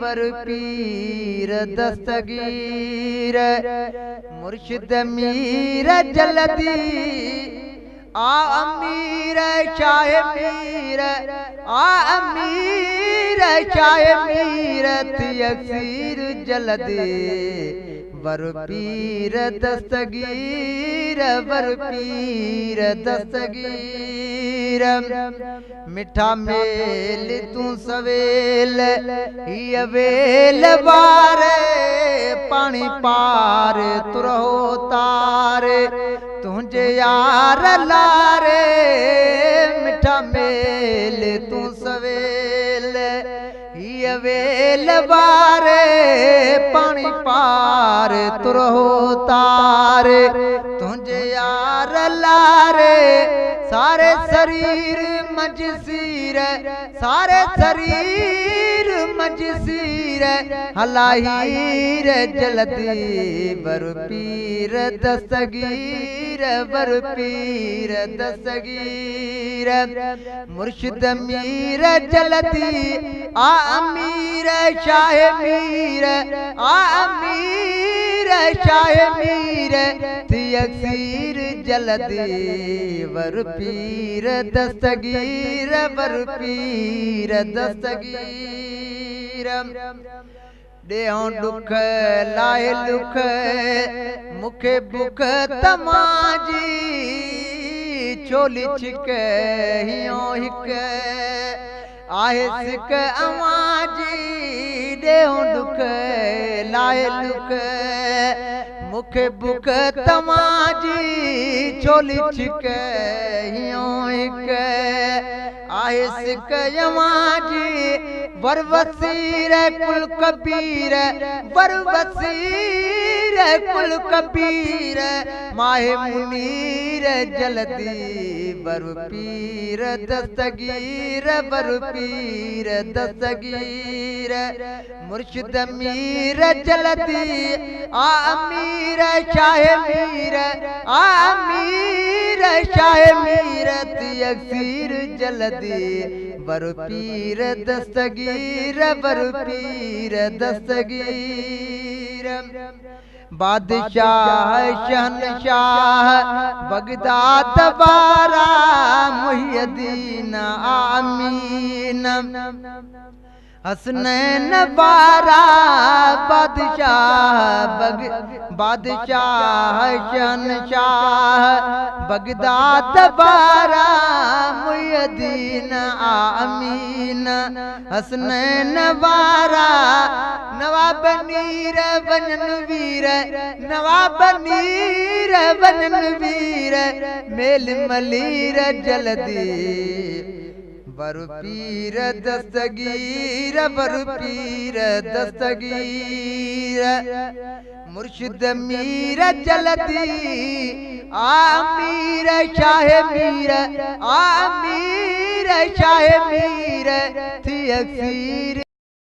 वर पीर दस्तगीर मुर्शिद मीर जलदी आ अमीर शाह मीर आ अमीर शाह मीर यसीर जलदी वर पीर दस्तगीर वर पीर दस्तगीर मिठा मेल तू सवेल ही वेल बार पानी पार तुरहो तार तुझे यार लारे मिठा मेल तू सवेल ही वेल बार पानी पार तुरहो तार तुझे यार लारे सारे शरीर मजसीर सारे शरीर मजसीर हलाहीर जलदी वर पीर दस्तगीर वर पीर दस्तगीर मुर्शिद मीर जलदी आ अमीर शाह मीर आ अमीर शाह मीर यसीर जलदी वर पीर दस्तगीर वर पीर दस्तगीर देहों दुख लाए दुख मुखे बुख तमाजी चोली छिक हियो हिक आहे सिक अवाजी देहों दुख लाए दुख मुखे बुख तमाजी चोली छिक हियो हिक आहे सिक यमाजी वर वसीर कुल कबीर वर वसीर कुल कबीर माहे मुनीर जलदी वर पीर दस्तगीर वर पीर दस्तगीर मुर्शिद मीर जलदी आ अमीर शाह मीर आ अमीर शाह मीर यसीर जलदी वर पीर दस्तगीर वर पीर दस्तगीर बादशाह शहनशाह बगदाद बारा मुहियद्दीन आमीन हसनैन बारा बादशाह शहनशाह बगदाद बारा मुहियद्दीन आमीन हसनैन बारा नवाब नीर बनन वीर नवाब नीर बनन वीर मेल मलीर जलदी वर पीर दस्तगीर वर पीर दस्तगीर मुर्शिद मीर जलदी आमीर शाह मीर आमीर शाह मीर थी अक्सीर।